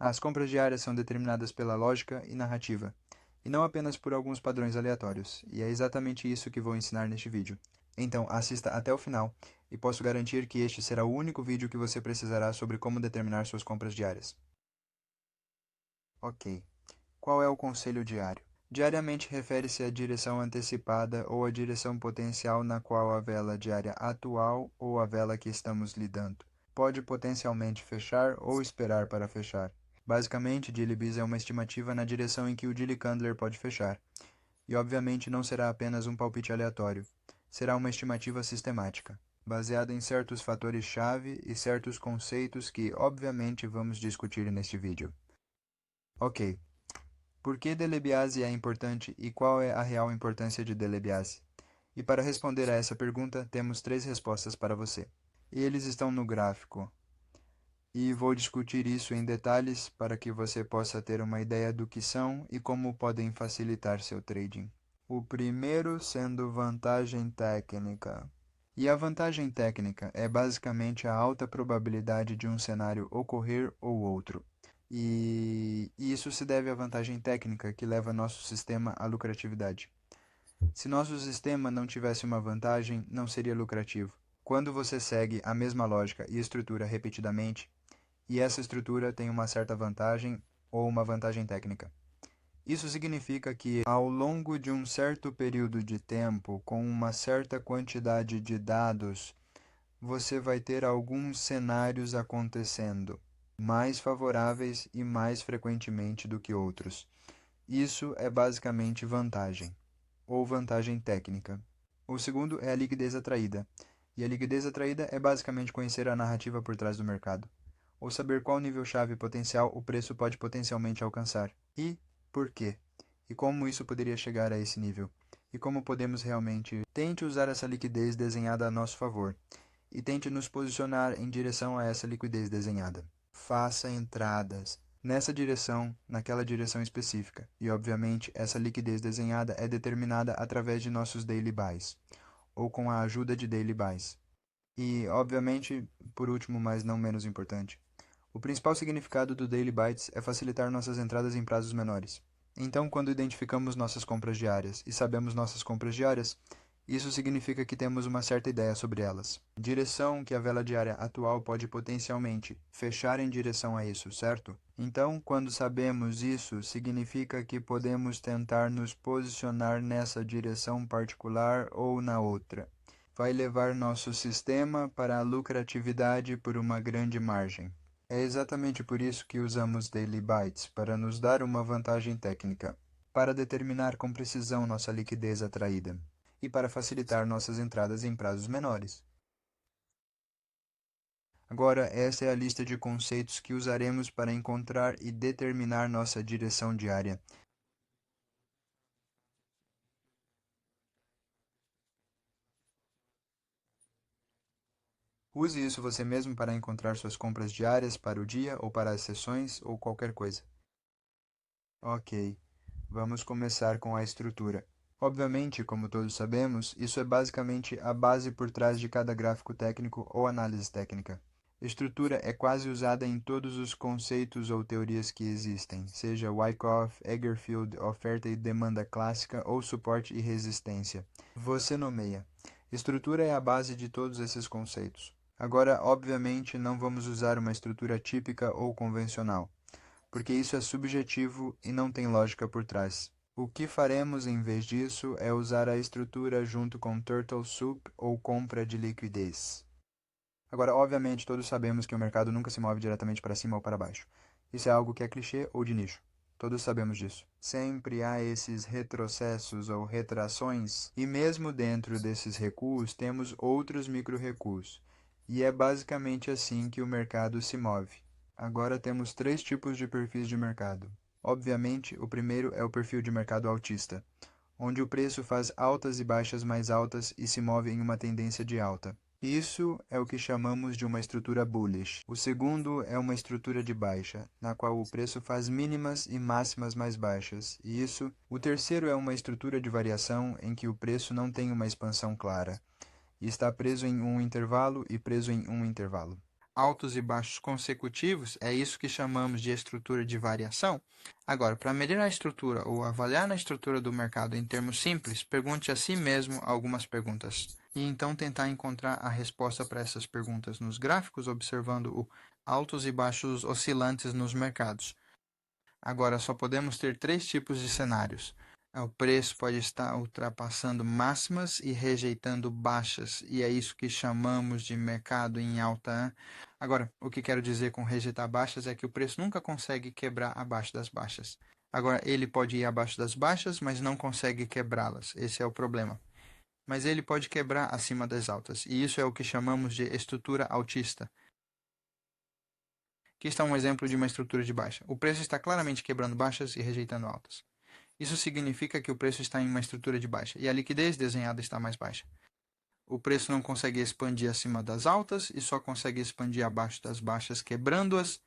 As compras diárias são determinadas pela lógica e narrativa, e não apenas por alguns padrões aleatórios, e é exatamente isso que vou ensinar neste vídeo. Então, assista até o final, e posso garantir que este será o único vídeo que você precisará sobre como determinar suas compras diárias. Ok. Qual é o conselho diário? Diariamente refere-se à direção antecipada ou à direção potencial na qual a vela diária atual ou a vela que estamos lidando pode potencialmente fechar ou esperar para fechar. Basicamente, Dilly Bis é uma estimativa na direção em que o Dilly Candler pode fechar. E obviamente não será apenas um palpite aleatório. Será uma estimativa sistemática, baseada em certos fatores-chave e certos conceitos que, obviamente, vamos discutir neste vídeo. Ok. Por que Delebiase é importante e qual é a real importância de Delebiase? E para responder a essa pergunta, temos 3 respostas para você. Eles estão no gráfico. E vou discutir isso em detalhes para que você possa ter uma ideia do que são e como podem facilitar seu trading. O primeiro sendo vantagem técnica. E a vantagem técnica é basicamente a alta probabilidade de um cenário ocorrer ou outro. E isso se deve à vantagem técnica que leva nosso sistema à lucratividade. Se nosso sistema não tivesse uma vantagem, não seria lucrativo. Quando você segue a mesma lógica e estrutura repetidamente, e essa estrutura tem uma certa vantagem ou uma vantagem técnica. Isso significa que, ao longo de um certo período de tempo, com uma certa quantidade de dados, você vai ter alguns cenários acontecendo, mais favoráveis e mais frequentemente do que outros. Isso é basicamente vantagem, ou vantagem técnica. O segundo é a liquidez atraída, e a liquidez atraída é basicamente conhecer a narrativa por trás do mercado, ou saber qual nível-chave potencial o preço pode potencialmente alcançar, e por quê, e como isso poderia chegar a esse nível, e como podemos realmente. Tente usar essa liquidez desenhada a nosso favor, e tente nos posicionar em direção a essa liquidez desenhada. Faça entradas nessa direção, naquela direção específica, e obviamente essa liquidez desenhada é determinada através de nossos daily buys, ou com a ajuda de daily buys. E, obviamente, por último, mas não menos importante, o principal significado do Daily Bites é facilitar nossas entradas em prazos menores. Então, quando identificamos nossas compras diárias e sabemos nossas compras diárias, isso significa que temos uma certa ideia sobre elas. Direção que a vela diária atual pode potencialmente fechar em direção a isso, certo? Então, quando sabemos isso, significa que podemos tentar nos posicionar nessa direção particular ou na outra. Vai levar nosso sistema para a lucratividade por uma grande margem. É exatamente por isso que usamos Daily Bites, para nos dar uma vantagem técnica, para determinar com precisão nossa liquidez atraída e para facilitar nossas entradas em prazos menores. Agora, essa é a lista de conceitos que usaremos para encontrar e determinar nossa direção diária. Use isso você mesmo para encontrar suas compras diárias para o dia ou para as sessões ou qualquer coisa. Ok, vamos começar com a estrutura. Obviamente, como todos sabemos, isso é basicamente a base por trás de cada gráfico técnico ou análise técnica. Estrutura é quase usada em todos os conceitos ou teorias que existem, seja Wyckoff, Egerfield, oferta e demanda clássica ou suporte e resistência. Você nomeia. Estrutura é a base de todos esses conceitos. Agora, obviamente, não vamos usar uma estrutura típica ou convencional, porque isso é subjetivo e não tem lógica por trás. O que faremos em vez disso é usar a estrutura junto com Turtle Soup ou compra de liquidez. Agora, obviamente, todos sabemos que o mercado nunca se move diretamente para cima ou para baixo. Isso é algo que é clichê ou de nicho. Todos sabemos disso. Sempre há esses retrocessos ou retrações, e mesmo dentro desses recuos temos outros micro-recuos. E é basicamente assim que o mercado se move. Agora temos 3 tipos de perfis de mercado. Obviamente, o primeiro é o perfil de mercado altista, onde o preço faz altas e baixas mais altas e se move em uma tendência de alta. Isso é o que chamamos de uma estrutura bullish. O segundo é uma estrutura de baixa, na qual o preço faz mínimas e máximas mais baixas. O terceiro é uma estrutura de variação em que o preço não tem uma expansão clara, e está preso em um intervalo e preso em um intervalo. altos e baixos consecutivos, é isso que chamamos de estrutura de variação. Agora, para medir a estrutura ou avaliar a estrutura do mercado em termos simples, pergunte a si mesmo algumas perguntas. E então tentar encontrar a resposta para essas perguntas nos gráficos, observando o altos e baixos oscilantes nos mercados. Agora, só podemos ter 3 tipos de cenários. O preço pode estar ultrapassando máximas e rejeitando baixas, e é isso que chamamos de mercado em alta. Agora, o que quero dizer com rejeitar baixas é que o preço nunca consegue quebrar abaixo das baixas. Agora, ele pode ir abaixo das baixas, mas não consegue quebrá-las. Esse é o problema. Mas ele pode quebrar acima das altas, e isso é o que chamamos de estrutura altista. Aqui está um exemplo de uma estrutura de baixa. O preço está claramente quebrando baixas e rejeitando altas. Isso significa que o preço está em uma estrutura de baixa e a liquidez desenhada está mais baixa. O preço não consegue expandir acima das altas e só consegue expandir abaixo das baixas, quebrando-as.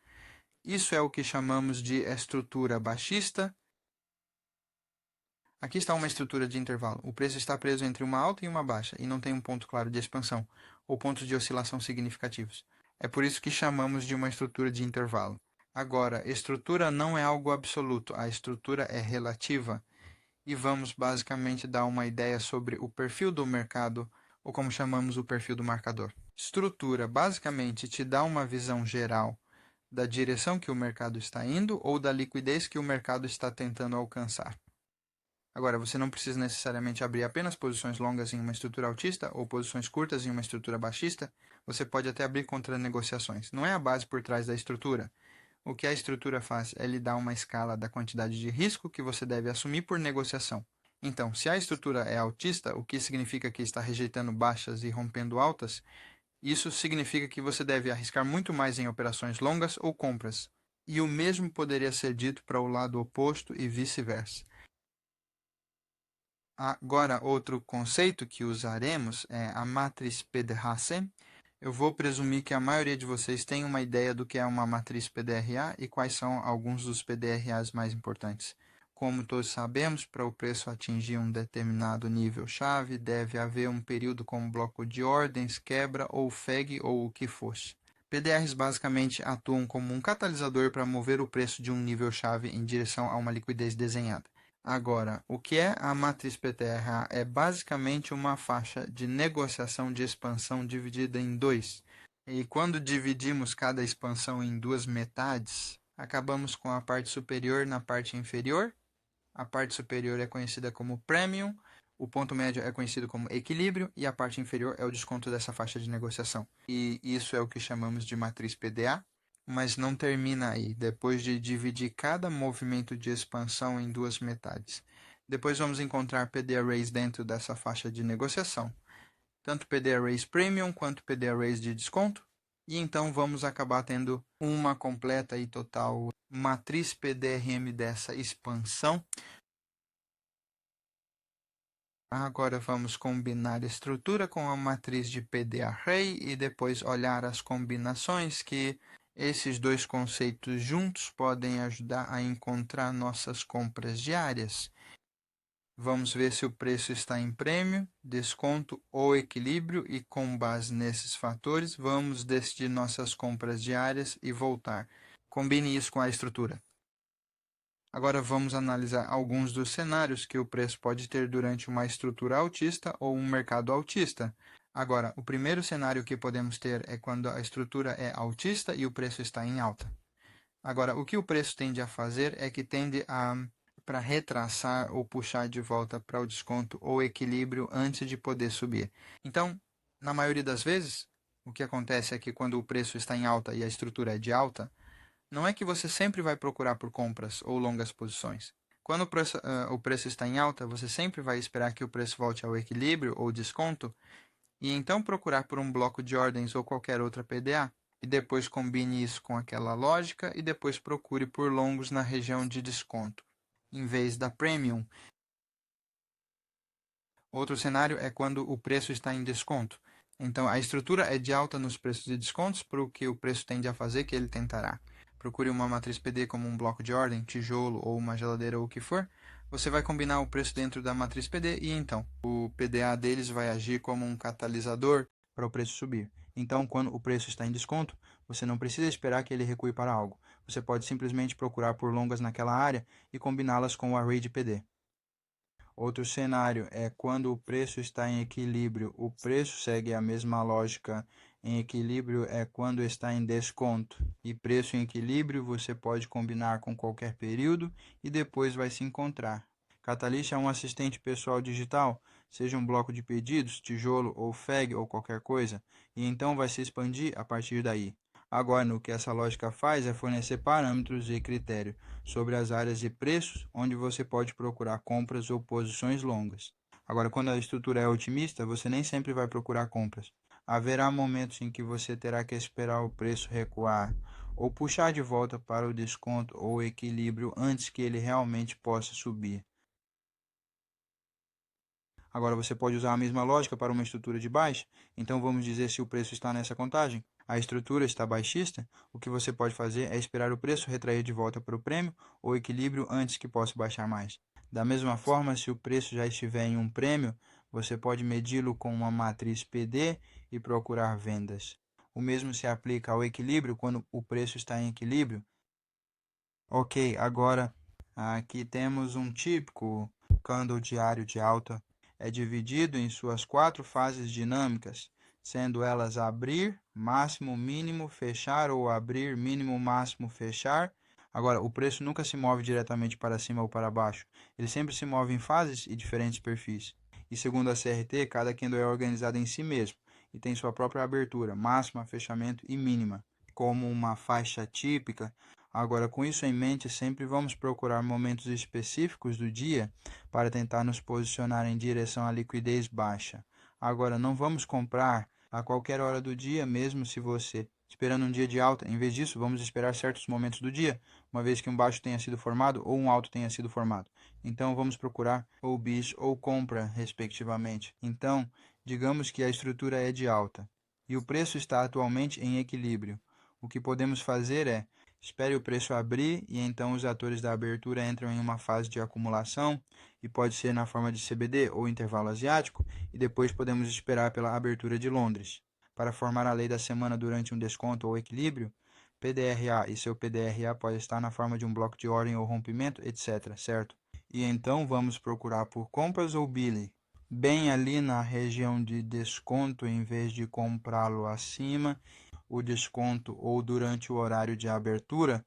Isso é o que chamamos de estrutura baixista. Aqui está uma estrutura de intervalo. O preço está preso entre uma alta e uma baixa e não tem um ponto claro de expansão ou pontos de oscilação significativos. É por isso que chamamos de uma estrutura de intervalo. Agora, estrutura não é algo absoluto, a estrutura é relativa. E vamos basicamente dar uma ideia sobre o perfil do mercado, ou como chamamos o perfil do marcador. Estrutura basicamente te dá uma visão geral da direção que o mercado está indo ou da liquidez que o mercado está tentando alcançar. Agora, você não precisa necessariamente abrir apenas posições longas em uma estrutura altista ou posições curtas em uma estrutura baixista. Você pode até abrir contra negociações. Não é a base por trás da estrutura. O que a estrutura faz é lhe dar uma escala da quantidade de risco que você deve assumir por negociação. Então, se a estrutura é altista, o que significa que está rejeitando baixas e rompendo altas, isso significa que você deve arriscar muito mais em operações longas ou compras. E o mesmo poderia ser dito para o lado oposto e vice-versa. Agora, outro conceito que usaremos é a matriz PDRA. Eu vou presumir que a maioria de vocês tem uma ideia do que é uma matriz PDRA e quais são alguns dos PDRAs mais importantes. Como todos sabemos, para o preço atingir um determinado nível-chave, deve haver um período como bloco de ordens, quebra ou FEG ou o que fosse. PDRs basicamente atuam como um catalisador para mover o preço de um nível-chave em direção a uma liquidez desenhada. Agora, o que é a matriz PDRA? É basicamente uma faixa de negociação de expansão dividida em 2. E quando dividimos cada expansão em 2 metades, acabamos com a parte superior na parte inferior. A parte superior é conhecida como premium, o ponto médio é conhecido como equilíbrio e a parte inferior é o desconto dessa faixa de negociação. E isso é o que chamamos de matriz PDA. Mas não termina aí, depois de dividir cada movimento de expansão em 2 metades. Depois vamos encontrar PD Arrays dentro dessa faixa de negociação, tanto PD Arrays Premium quanto PD Arrays de desconto, e então vamos acabar tendo uma completa e total matriz PDRM dessa expansão. Agora vamos combinar a estrutura com a matriz de PD Array e depois olhar as combinações que esses 2 conceitos juntos podem ajudar a encontrar nossas compras diárias. Vamos ver se o preço está em prêmio, desconto ou equilíbrio e com base nesses fatores vamos decidir nossas compras diárias e voltar. Combine isso com a estrutura. Agora vamos analisar alguns dos cenários que o preço pode ter durante uma estrutura altista ou um mercado altista. Agora, o primeiro cenário que podemos ter é quando a estrutura é altista e o preço está em alta. Agora, o que o preço tende a fazer é que tende para retraçar ou puxar de volta para o desconto ou equilíbrio antes de poder subir. Então, na maioria das vezes, o que acontece é que quando o preço está em alta e a estrutura é de alta, não é que você sempre vai procurar por compras ou longas posições. Quando o preço está em alta, você sempre vai esperar que o preço volte ao equilíbrio ou desconto e então procurar por um bloco de ordens ou qualquer outra PDA, e depois combine isso com aquela lógica e depois procure por longos na região de desconto, em vez da premium. Outro cenário é quando o preço está em desconto. Então, a estrutura é de alta nos preços de descontos, para o que o preço tende a fazer, que ele tentará. Procure uma matriz PD como um bloco de ordem, tijolo ou uma geladeira ou o que for. Você vai combinar o preço dentro da matriz PD e então o PDA deles vai agir como um catalisador para o preço subir. Então, quando o preço está em desconto, Você não precisa esperar que ele recue para algo. Você pode simplesmente procurar por longas naquela área e combiná-las com o array de PD. Outro cenário é quando o preço está em equilíbrio, o preço segue a mesma lógica. Em equilíbrio é quando está em desconto. E preço em equilíbrio você pode combinar com qualquer período e depois vai se encontrar. Catalyst é um assistente pessoal digital, seja um bloco de pedidos, tijolo ou FEG ou qualquer coisa, e então vai se expandir a partir daí. Agora, o que essa lógica faz é fornecer parâmetros e critérios sobre as áreas de preços onde você pode procurar compras ou posições longas. Agora, quando a estrutura é otimista, você nem sempre vai procurar compras. Haverá momentos em que você terá que esperar o preço recuar ou puxar de volta para o desconto ou equilíbrio antes que ele realmente possa subir. Agora você pode usar a mesma lógica para uma estrutura de baixa, então vamos dizer se o preço está nessa contagem. A estrutura está baixista, o que você pode fazer é esperar o preço retrair de volta para o prêmio ou equilíbrio antes que possa baixar mais. Da mesma forma, se o preço já estiver em um prêmio, você pode medi-lo com uma matriz PD e procurar vendas. O mesmo se aplica ao equilíbrio quando o preço está em equilíbrio. Ok, agora aqui temos um típico candle diário de alta. É dividido em suas 4 fases dinâmicas, sendo elas abrir, máximo, mínimo, fechar ou abrir, mínimo, máximo, fechar. Agora, o preço nunca se move diretamente para cima ou para baixo. Ele sempre se move em fases e diferentes perfis. E segundo a CRT, cada candle é organizado em si mesmo e tem sua própria abertura, máxima, fechamento e mínima, como uma faixa típica. Agora, com isso em mente, sempre vamos procurar momentos específicos do dia para tentar nos posicionar em direção à liquidez baixa. Agora, não vamos comprar a qualquer hora do dia, mesmo se você esperando um dia de alta. Em vez disso, vamos esperar certos momentos do dia, uma vez que um baixo tenha sido formado ou um alto tenha sido formado. Então, vamos procurar ou bis ou compra, respectivamente. Então, digamos que a estrutura é de alta e o preço está atualmente em equilíbrio. O que podemos fazer é espere o preço abrir e então os atores da abertura entram em uma fase de acumulação e pode ser na forma de CBD ou intervalo asiático e depois podemos esperar pela abertura de Londres. Para formar a lei da semana durante um desconto ou equilíbrio, PDRA e seu PDRA pode estar na forma de um bloco de ordem ou rompimento, etc, certo? E então vamos procurar por compras ou billing, bem ali na região de desconto em vez de comprá-lo acima o desconto ou durante o horário de abertura.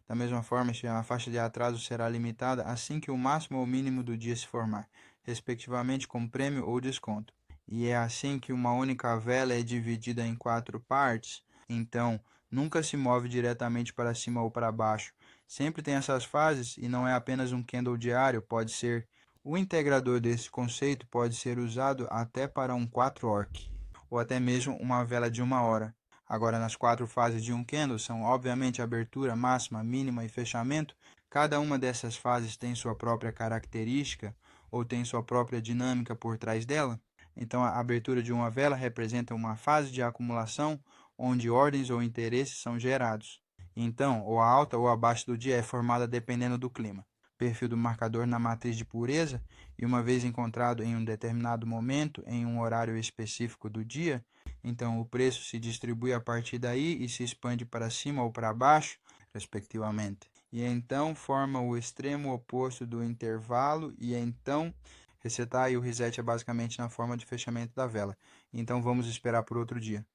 Da mesma forma, a faixa de atraso será limitada assim que o máximo ou mínimo do dia se formar, respectivamente com prêmio ou desconto. E é assim que uma única vela é dividida em 4 partes, então nunca se move diretamente para cima ou para baixo. Sempre tem essas fases e não é apenas um candle diário, pode ser. O integrador desse conceito pode ser usado até para um 4-orc, ou até mesmo uma vela de 1 hora. Agora, nas 4 fases de um candle, são obviamente abertura, máxima, mínima e fechamento. Cada uma dessas fases tem sua própria característica ou tem sua própria dinâmica por trás dela. Então, a abertura de uma vela representa uma fase de acumulação onde ordens ou interesses são gerados. Então, ou a alta ou abaixo do dia é formada dependendo do clima. Perfil do marcador na matriz de pureza, e uma vez encontrado em um determinado momento, em um horário específico do dia, então o preço se distribui a partir daí e se expande para cima ou para baixo, respectivamente. E então forma o extremo oposto do intervalo e então resetar, e o reset é basicamente na forma de fechamento da vela. Então vamos esperar por outro dia.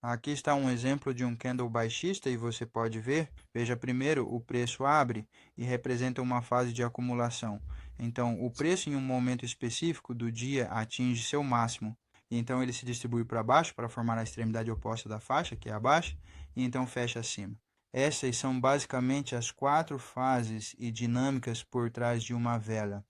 Aqui está um exemplo de um candle baixista e você pode ver, veja primeiro, o preço abre e representa uma fase de acumulação. Então, o preço em um momento específico do dia atinge seu máximo. E então ele se distribui para baixo para formar a extremidade oposta da faixa, que é a baixa, e então fecha acima. Essas são basicamente as 4 fases e dinâmicas por trás de uma vela.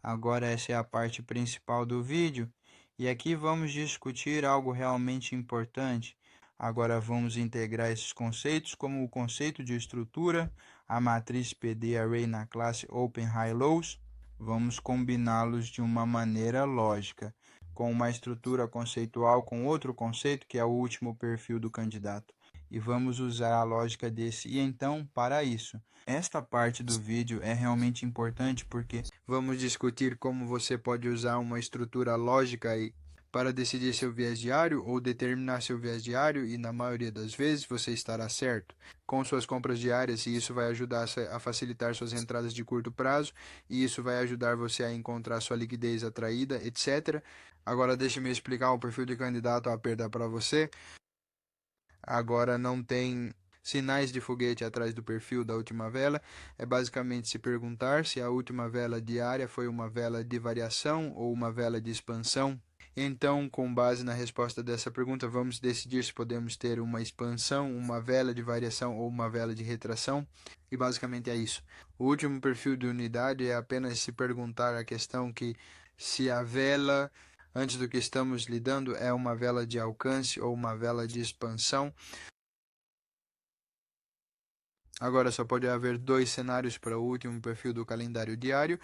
Agora essa é a parte principal do vídeo. E aqui vamos discutir algo realmente importante. Agora vamos integrar esses conceitos como o conceito de estrutura, a matriz PD Array na classe Open High Lows. Vamos combiná-los de uma maneira lógica, com uma estrutura conceitual com outro conceito que é o último perfil do candidato. E vamos usar a lógica desse e então para isso. Esta parte do vídeo é realmente importante porque vamos discutir como você pode usar uma estrutura lógica para decidir seu viés diário ou determinar seu viés diário e, na maioria das vezes, você estará certo com suas compras diárias e isso vai ajudar a facilitar suas entradas de curto prazo e isso vai ajudar você a encontrar sua liquidez atraída, etc. Agora, deixe-me explicar o perfil de candidato à perda para você. Agora não tem sinais de foguete atrás do perfil da última vela. É basicamente se perguntar se a última vela diária foi uma vela de variação ou uma vela de expansão. Então, com base na resposta dessa pergunta, vamos decidir se podemos ter uma expansão, uma vela de variação ou uma vela de retração. E basicamente é isso. O último perfil de unidade é apenas se perguntar a questão que se a vela antes do que estamos lidando é uma vela de alcance ou uma vela de expansão. Agora só pode haver dois cenários para o último perfil do calendário diário,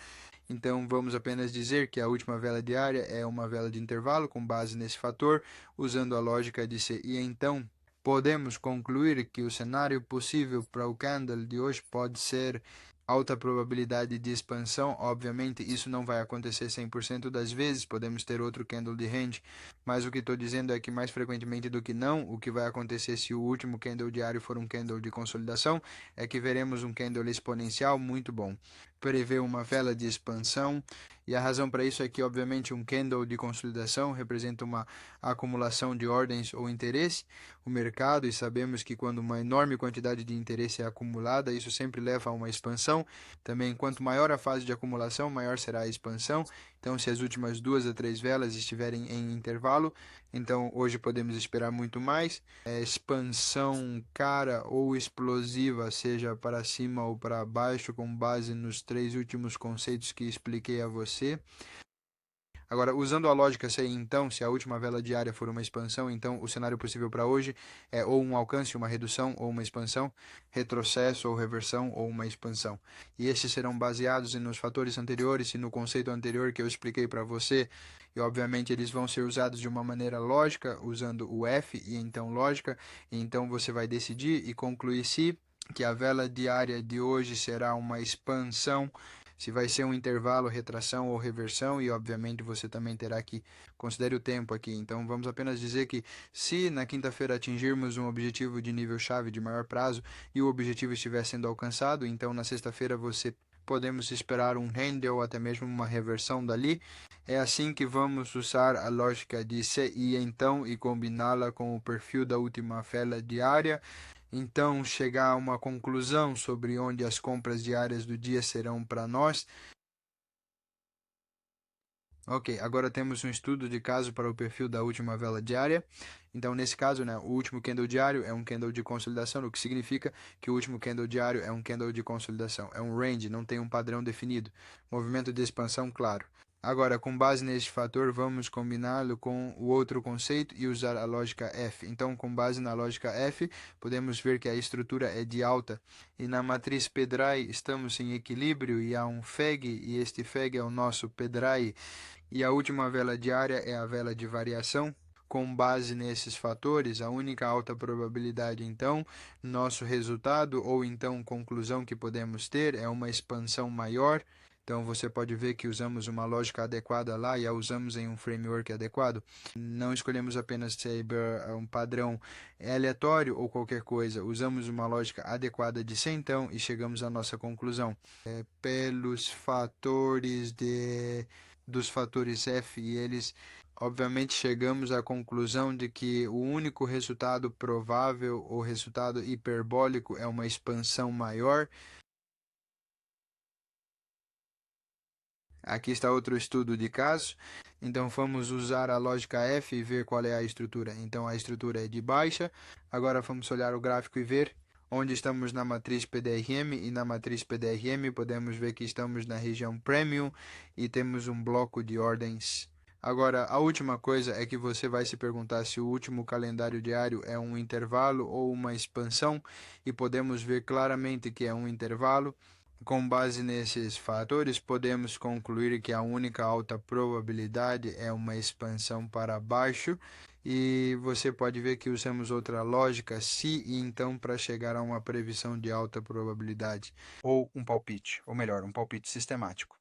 então vamos apenas dizer que a última vela diária é uma vela de intervalo com base nesse fator, usando a lógica de se e então podemos concluir que o cenário possível para o candle de hoje pode ser alta probabilidade de expansão. Obviamente isso não vai acontecer 100% das vezes, podemos ter outro candle de range, mas o que estou dizendo é que mais frequentemente do que não, o que vai acontecer se o último candle diário for um candle de consolidação é que veremos um candle exponencial muito bom. Prevê uma vela de expansão e a razão para isso é que obviamente um candle de consolidação representa uma acumulação de ordens ou interesse o mercado e sabemos que quando uma enorme quantidade de interesse é acumulada, isso sempre leva a uma expansão. Também, quanto maior a fase de acumulação, maior será a expansão. Então, se as últimas 2 a 3 velas estiverem em intervalo, então hoje podemos esperar muito mais. Expansão cara ou explosiva, seja para cima ou para baixo, com base nos 3 últimos conceitos que expliquei a você. Agora, usando a lógica CI, então, se a última vela diária for uma expansão, então o cenário possível para hoje é ou um alcance, uma redução, ou uma expansão, retrocesso ou reversão, ou uma expansão. E estes serão baseados nos fatores anteriores e no conceito anterior que eu expliquei para você. E, obviamente, eles vão ser usados de uma maneira lógica, usando o F e então lógica. E então você vai decidir e concluir se que a vela diária de hoje será uma expansão, se vai ser um intervalo, retração ou reversão, e obviamente você também terá que considerar o tempo aqui. Então vamos apenas dizer que se na quinta-feira atingirmos um objetivo de nível-chave de maior prazo e o objetivo estiver sendo alcançado, então na sexta-feira você podemos esperar um render ou até mesmo uma reversão dali. É assim que vamos usar a lógica de se e então e combiná-la com o perfil da última vela diária. Então, chegar a uma conclusão sobre onde as compras diárias do dia serão para nós. Ok, agora temos um estudo de caso para o perfil da última vela diária. Então, nesse caso, o último candle diário é um candle de consolidação, o que significa que o último candle diário é um candle de consolidação. É um range, não tem um padrão definido. Movimento de expansão, claro. Agora, com base neste fator, vamos combiná-lo com o outro conceito e usar a lógica F. Então, com base na lógica F, podemos ver que a estrutura é de alta. E na matriz Pedrai estamos em equilíbrio e há um FEG, e este FEG é o nosso Pedrai. E a última vela diária é a vela de variação. Com base nesses fatores, a única alta probabilidade, então, nosso resultado ou então conclusão que podemos ter é uma expansão maior. Então, você pode ver que usamos uma lógica adequada lá e a usamos em um framework adequado. Não escolhemos apenas Saber, um padrão aleatório ou qualquer coisa. Usamos uma lógica adequada de centão e chegamos à nossa conclusão. Pelos fatores dos fatores F e eles, obviamente chegamos à conclusão de que o único resultado provável ou resultado hiperbólico é uma expansão maior. Aqui está outro estudo de caso. Então vamos usar a lógica F e ver qual é a estrutura. Então a estrutura é de baixa. Agora vamos olhar o gráfico e ver onde estamos na matriz PDRM, e na matriz PDRM podemos ver que estamos na região Premium e temos um bloco de ordens. Agora, a última coisa é que você vai se perguntar se o último calendário diário é um intervalo ou uma expansão, e podemos ver claramente que é um intervalo. Com base nesses fatores, podemos concluir que a única alta probabilidade é uma expansão para baixo, e você pode ver que usamos outra lógica, se e então, para chegar a uma previsão de alta probabilidade, ou um palpite, ou melhor, um palpite sistemático.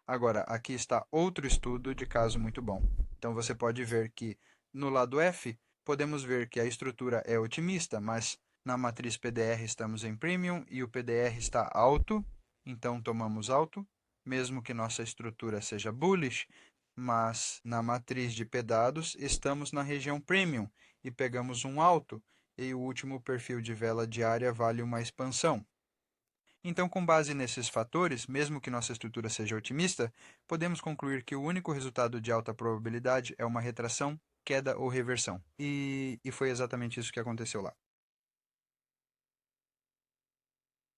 Agora, aqui está outro estudo de caso muito bom. Então você pode ver que no lado F, podemos ver que a estrutura é otimista, mas na matriz PDR estamos em Premium e o PDR está alto, então tomamos alto, mesmo que nossa estrutura seja bullish, mas na matriz de P-dados estamos na região Premium e pegamos um alto, e o último perfil de vela diária vale uma expansão. Então, com base nesses fatores, mesmo que nossa estrutura seja otimista, podemos concluir que o único resultado de alta probabilidade é uma retração, queda ou reversão. E foi exatamente isso que aconteceu lá.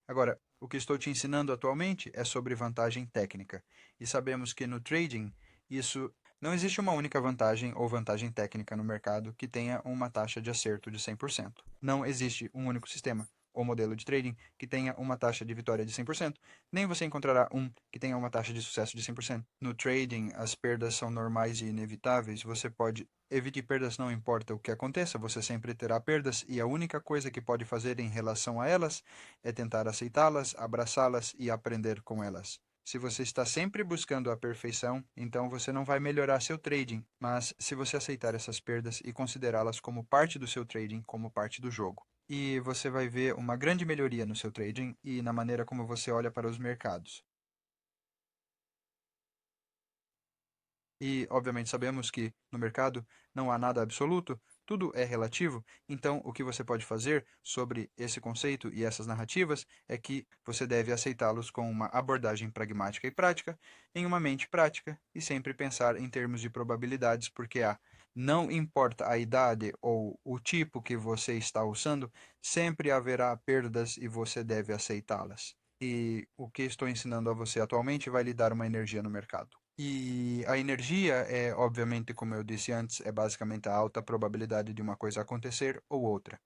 Agora, o que estou te ensinando atualmente é sobre vantagem técnica. E sabemos que no trading, isso não existe uma única vantagem ou vantagem técnica no mercado que tenha uma taxa de acerto de 100%. Não existe um único sistema ou modelo de trading que tenha uma taxa de vitória de 100%, nem você encontrará um que tenha uma taxa de sucesso de 100%. No trading, as perdas são normais e inevitáveis. Você pode evite perdas, não importa o que aconteça, você sempre terá perdas e a única coisa que pode fazer em relação a elas é tentar aceitá-las, abraçá-las e aprender com elas. Se você está sempre buscando a perfeição, então você não vai melhorar seu trading, mas se você aceitar essas perdas e considerá-las como parte do seu trading, como parte do jogo. E você vai ver uma grande melhoria no seu trading e na maneira como você olha para os mercados. E, obviamente, sabemos que no mercado não há nada absoluto, tudo é relativo. Então, o que você pode fazer sobre esse conceito e essas narrativas é que você deve aceitá-los com uma abordagem pragmática e prática, em uma mente prática e sempre pensar em termos de probabilidades, porque não importa a idade ou o tipo que você está usando, sempre haverá perdas e você deve aceitá-las. E o que estou ensinando a você atualmente vai lhe dar uma energia no mercado. E a energia é, obviamente, como eu disse antes, é basicamente a alta probabilidade de uma coisa acontecer ou outra.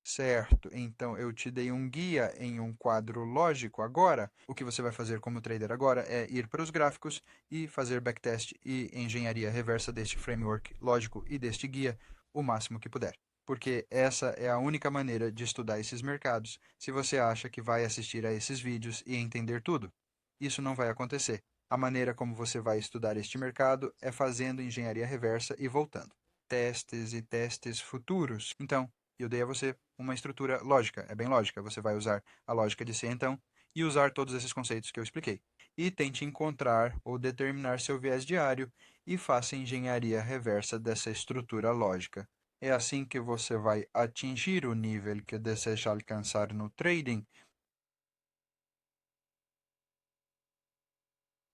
Certo, então eu te dei um guia em um quadro lógico agora. O que você vai fazer como trader agora é ir para os gráficos e fazer backtest e engenharia reversa deste framework lógico e deste guia o máximo que puder. Porque essa é a única maneira de estudar esses mercados se você acha que vai assistir a esses vídeos e entender tudo. Isso não vai acontecer. A maneira como você vai estudar este mercado é fazendo engenharia reversa e voltando. Testes e testes futuros. Então, eu dei a você uma estrutura lógica, é bem lógica. Você vai usar a lógica de C, então, e usar todos esses conceitos que eu expliquei. E tente encontrar ou determinar seu viés diário e faça engenharia reversa dessa estrutura lógica. É assim que você vai atingir o nível que deseja alcançar no trading.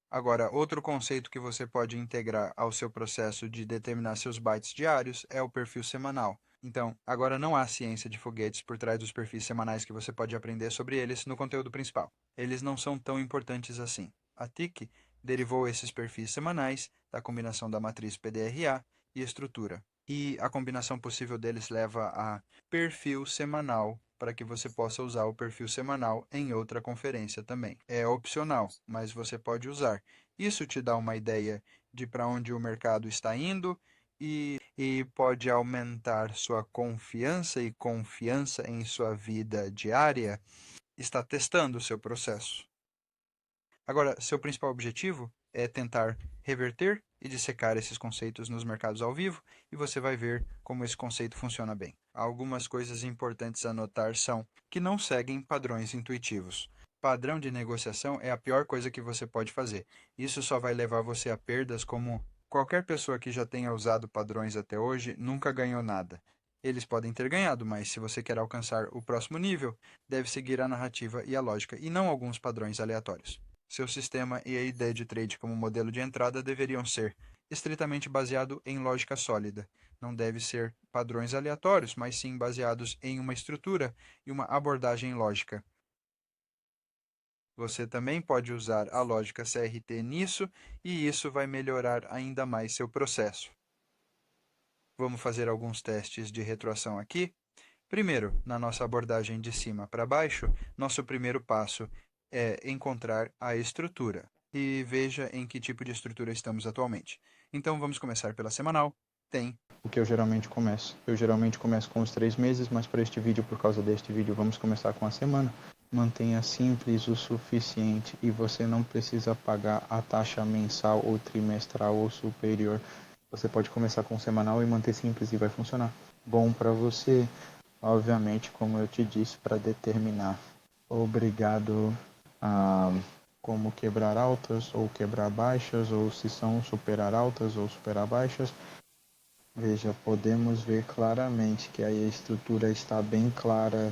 Agora, outro conceito que você pode integrar ao seu processo de determinar seus bytes diários é o perfil semanal. Então, agora não há ciência de foguetes por trás dos perfis semanais que você pode aprender sobre eles no conteúdo principal. Eles não são tão importantes assim. A TIC derivou esses perfis semanais da combinação da matriz PDRA e estrutura. E a combinação possível deles leva a perfil semanal para que você possa usar o perfil semanal em outra conferência também. É opcional, mas você pode usar. Isso te dá uma ideia de para onde o mercado está indo e pode aumentar sua confiança e confiança em sua vida diária. Está testando o seu processo. Agora, seu principal objetivo é tentar reverter e dissecar esses conceitos nos mercados ao vivo e você vai ver como esse conceito funciona bem. Algumas coisas importantes a notar são que não seguem padrões intuitivos. Padrão de negociação é a pior coisa que você pode fazer. Isso só vai levar você a perdas como qualquer pessoa que já tenha usado padrões até hoje nunca ganhou nada. Eles podem ter ganhado, mas se você quer alcançar o próximo nível, deve seguir a narrativa e a lógica e não alguns padrões aleatórios. Seu sistema e a ideia de trade como modelo de entrada deveriam ser estritamente baseado em lógica sólida. Não deve ser padrões aleatórios, mas sim baseados em uma estrutura e uma abordagem lógica. Você também pode usar a lógica CRT nisso e isso vai melhorar ainda mais seu processo. Vamos fazer alguns testes de retroação aqui. Primeiro, na nossa abordagem de cima para baixo, nosso primeiro passo é encontrar a estrutura e veja em que tipo de estrutura estamos atualmente. Então, vamos começar pela semanal. Tem o que eu geralmente começo. Eu geralmente começo com os 3 meses, mas para este vídeo, por causa deste vídeo, vamos começar com a semana. mantenha simples o suficiente e você não precisa pagar a taxa mensal ou trimestral ou superior. Você pode começar com o semanal e manter simples e vai funcionar. Bom para você, obviamente, como eu te disse, para determinar obrigado a como quebrar altas ou quebrar baixas, ou se são superar altas ou superar baixas. Veja, podemos ver claramente que aí a estrutura está bem clara,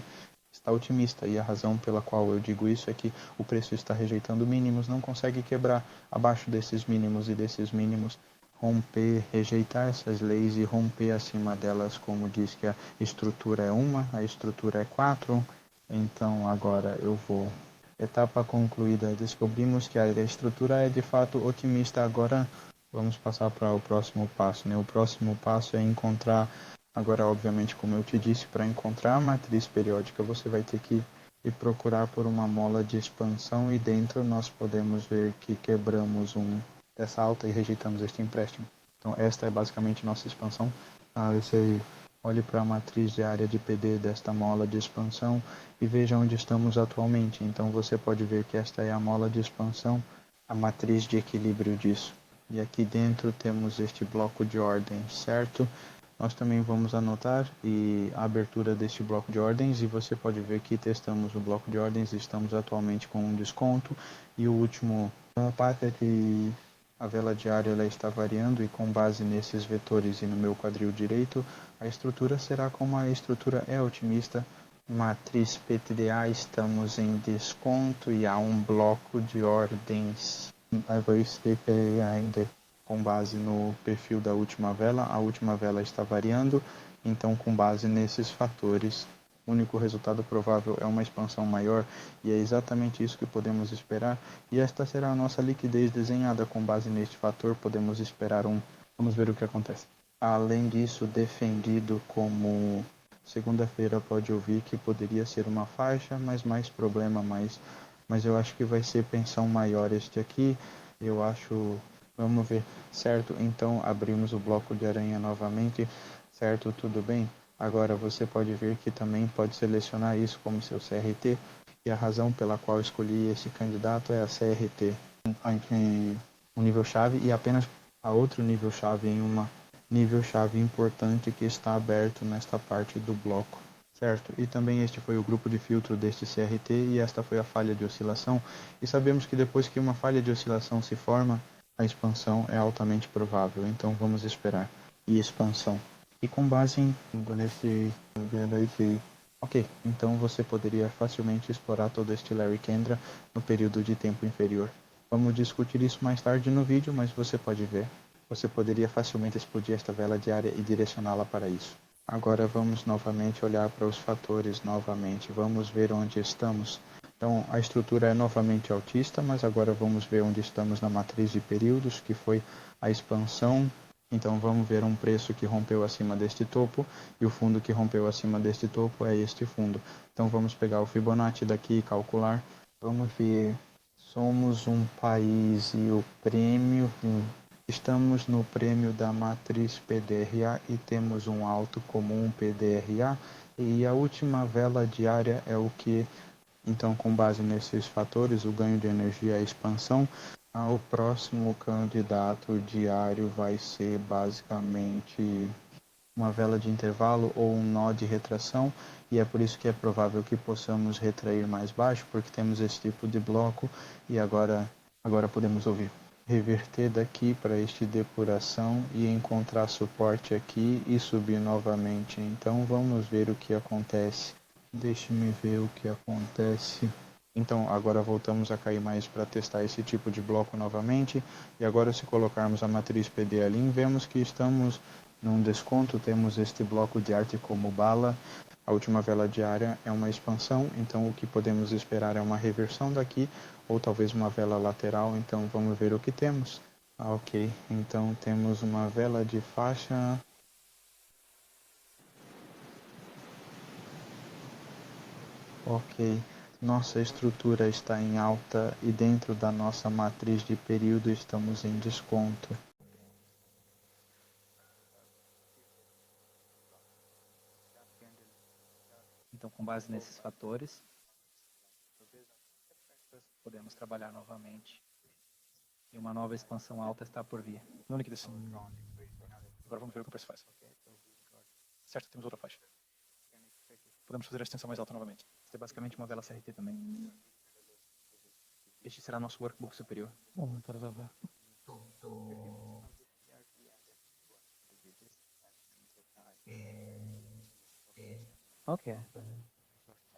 está otimista, e a razão pela qual eu digo isso é que o preço está rejeitando mínimos, não consegue quebrar abaixo desses mínimos e desses mínimos romper, rejeitar essas leis e romper acima delas, como diz que a estrutura é uma, a estrutura é 4. Então agora eu vou. Etapa concluída. Descobrimos que a estrutura é de fato otimista. Agora vamos passar para o próximo passo, né? O próximo passo é encontrar, agora obviamente como eu te disse, para encontrar a matriz periódica você vai ter que ir procurar por uma mola de expansão, e dentro nós podemos ver que quebramos dessa alta e rejeitamos este empréstimo. Então esta é basicamente nossa expansão. Você olhe para a matriz diária de PD desta mola de expansão e veja onde estamos atualmente. Então você pode ver que esta é a mola de expansão, a matriz de equilíbrio disso. E aqui dentro temos este bloco de ordens, certo? Nós também vamos anotar a abertura deste bloco de ordens, e você pode ver que testamos o bloco de ordens, estamos atualmente com um desconto, e o último parte é que a vela diária ela está variando, e com base nesses vetores e no meu quadril direito, a estrutura será como a estrutura é otimista. Matriz PTDA estamos em desconto e há um bloco de ordens. Eu vou explicar ainda com base no perfil da última vela. A última vela está variando, então com base nesses fatores, o único resultado provável é uma expansão maior, e é exatamente isso que podemos esperar, e esta será a nossa liquidez desenhada. Com base neste fator podemos esperar vamos ver o que acontece. Além disso, defendido como segunda-feira, pode ouvir que poderia ser uma faixa, mas mais problema, mas eu acho que vai ser pensão maior este aqui. Eu acho, vamos ver, certo? Então abrimos o bloco de aranha novamente, certo? Tudo bem? Agora você pode ver que também pode selecionar isso como seu CRT, e a razão pela qual escolhi esse candidato é a CRT em um nível-chave, e apenas a outro nível-chave em uma nível-chave importante que está aberto nesta parte do bloco, certo? E também este foi o grupo de filtro deste CRT, e esta foi a falha de oscilação, e sabemos que depois que uma falha de oscilação se forma, a expansão é altamente provável, então vamos esperar. E expansão. E com base nesse vendo aí que ok, então você poderia facilmente explorar todo este Larry Kendra no período de tempo inferior. Vamos discutir isso mais tarde no vídeo, mas você pode ver. Você poderia facilmente explodir esta vela diária e direcioná-la para isso. Agora vamos novamente olhar para os fatores novamente. Vamos ver onde estamos. Então a estrutura é novamente altista, mas agora vamos ver onde estamos na matriz de períodos, que foi a expansão. Então vamos ver um preço que rompeu acima deste topo, e o fundo que rompeu acima deste topo é este fundo. Então vamos pegar o Fibonacci daqui e calcular. Vamos ver. Somos um país e o prêmio. Estamos no prêmio da matriz PDRA e temos um alto comum PDRA, e a última vela diária é o que, então com base nesses fatores, o ganho de energia, a expansão, o próximo candidato diário vai ser basicamente uma vela de intervalo ou um nó de retração, e é por isso que é provável que possamos retrair mais baixo, porque temos esse tipo de bloco. E agora podemos ouvir. Reverter daqui para este depuração e encontrar suporte aqui e subir novamente. Então vamos ver o que acontece. Deixe-me ver o que acontece. Então agora voltamos a cair mais para testar esse tipo de bloco novamente, e agora se colocarmos a matriz PDL, vemos que estamos num desconto, temos este bloco de arte como bala. A última vela diária é uma expansão, então o que podemos esperar é uma reversão daqui, ou talvez uma vela lateral. Então vamos ver o que temos. Ok, então temos uma vela de faixa. Ok, nossa estrutura está em alta e dentro da nossa matriz de período estamos em desconto. Então, com base nesses fatores, podemos trabalhar novamente. E uma nova expansão alta está por vir. No liquidação. Agora vamos ver o que o preço faz. Certo, temos outra faixa. Podemos fazer a extensão mais alta novamente. Isso é basicamente uma vela CRT também. Este será nosso workbook superior. Vamos para ver. Ok.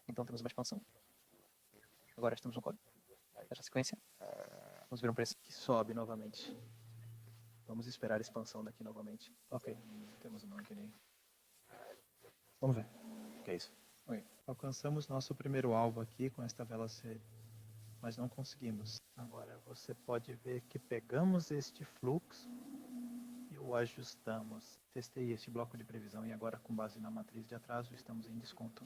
Então temos uma expansão. Agora estamos no código. Fecha a sequência. Vamos ver um preço que sobe novamente. Vamos esperar a expansão daqui novamente. Ok. Temos um marketing. Vamos ver. O que é isso? Okay. Alcançamos nosso primeiro alvo aqui com esta vela C, mas não conseguimos. Agora você pode ver que pegamos este fluxo e o ajustamos. Testei este bloco de previsão e agora, com base na matriz de atraso, estamos em desconto.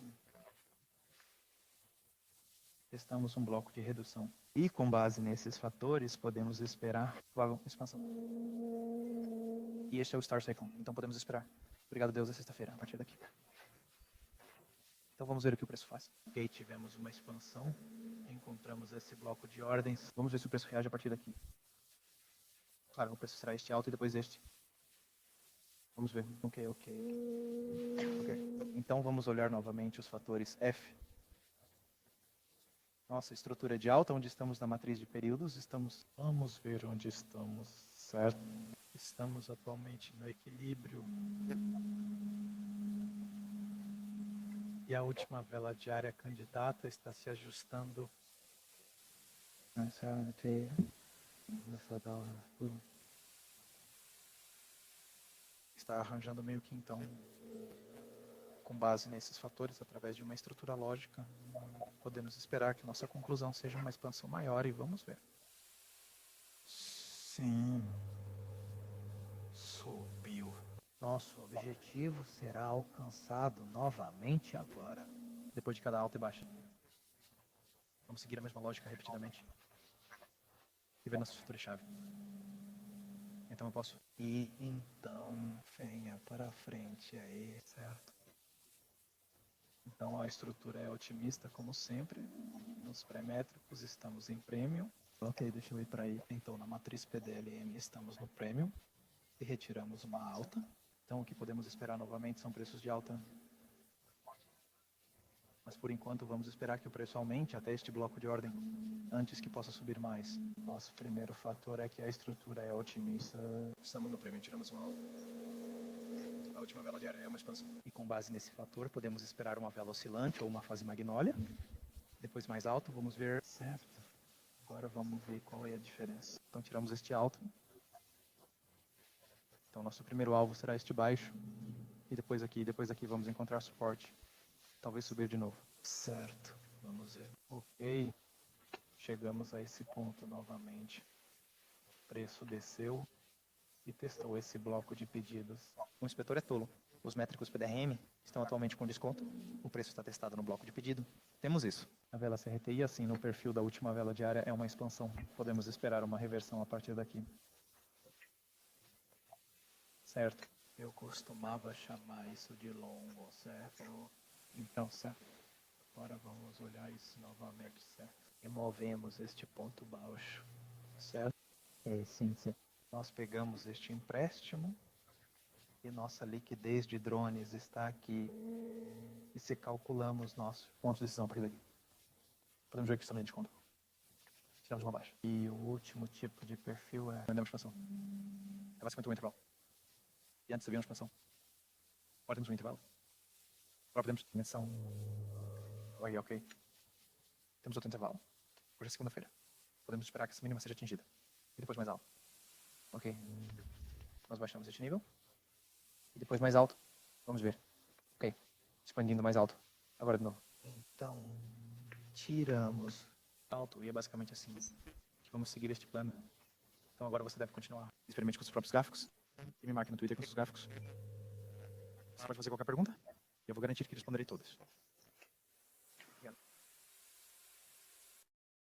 Testamos um bloco de redução. E com base nesses fatores, podemos esperar a expansão. E este é o Star Cycle, então podemos esperar. Obrigado, Deus, é sexta-feira, a partir daqui. Então vamos ver o que o preço faz. Ok, tivemos uma expansão. Encontramos esse bloco de ordens. Vamos ver se o preço reage a partir daqui. Claro, o preço será este alto e depois este. Vamos ver. Ok. Então vamos olhar novamente os fatores F. Nossa estrutura de alta, onde estamos na matriz de períodos, vamos ver onde estamos, certo? Estamos atualmente no equilíbrio. E a última vela diária candidata está se ajustando. Está arranjando meio que então, com base nesses fatores, através de uma estrutura lógica, podemos esperar que nossa conclusão seja uma expansão maior e vamos ver. Sim. Subiu. Nosso objetivo será alcançado novamente agora. Depois de cada alta e baixa. Vamos seguir a mesma lógica repetidamente. E ver nossa estrutura-chave. Então eu posso... E então, venha para frente aí, certo? Então a estrutura é otimista como sempre. Nos pré-métricos estamos em Premium. Ok, deixa eu ir para aí. Então na matriz PDLM estamos no Premium. E retiramos uma alta. Então o que podemos esperar novamente são preços de alta. Mas por enquanto vamos esperar que o preço aumente até este bloco de ordem, antes que possa subir mais. Nosso primeiro fator é que a estrutura é otimista. Estamos no prêmio, tiramos uma alta. A última vela diária é uma expansão. E com base nesse fator, podemos esperar uma vela oscilante ou uma fase magnólia. Depois mais alto, vamos ver... Certo. Agora vamos ver qual é a diferença. Então tiramos este alto. Então nosso primeiro alvo será este baixo. E depois aqui vamos encontrar suporte. Talvez subir de novo. Certo. Vamos ver. Ok. Chegamos a esse ponto novamente. O preço desceu e testou esse bloco de pedidos. O inspetor é tolo. Os métricos PDRM estão atualmente com desconto. O preço está testado no bloco de pedido. Temos isso. A vela CRTI, assim, no perfil da última vela diária, é uma expansão. Podemos esperar uma reversão a partir daqui. Certo. Eu costumava chamar isso de longo, certo? Então, certo. Agora vamos olhar isso novamente, certo? Removemos este ponto baixo, certo? Sim. Nós pegamos este empréstimo e nossa liquidez de drones está aqui. E se calculamos nosso ponto de decisão a partir daqui. Podemos ver que estamos em desconto. Tiramos uma baixa. E o último tipo de perfil é... Vendemos expansão. É basicamente um intervalo. E antes havia uma expansão. Agora temos um intervalo. Agora podemos... Dimensão... Ok. Temos outro intervalo. Hoje é segunda-feira. Podemos esperar que essa mínima seja atingida. E depois mais alto. Ok. Nós baixamos este nível. E depois mais alto. Vamos ver. Ok. Expandindo mais alto. Agora de novo. Então, tiramos. Alto. E é basicamente assim. Que vamos seguir este plano. Então agora você deve continuar. Experimente com os próprios gráficos. E me marque no Twitter com os gráficos. Você pode fazer qualquer pergunta. E eu vou garantir que responderei todas.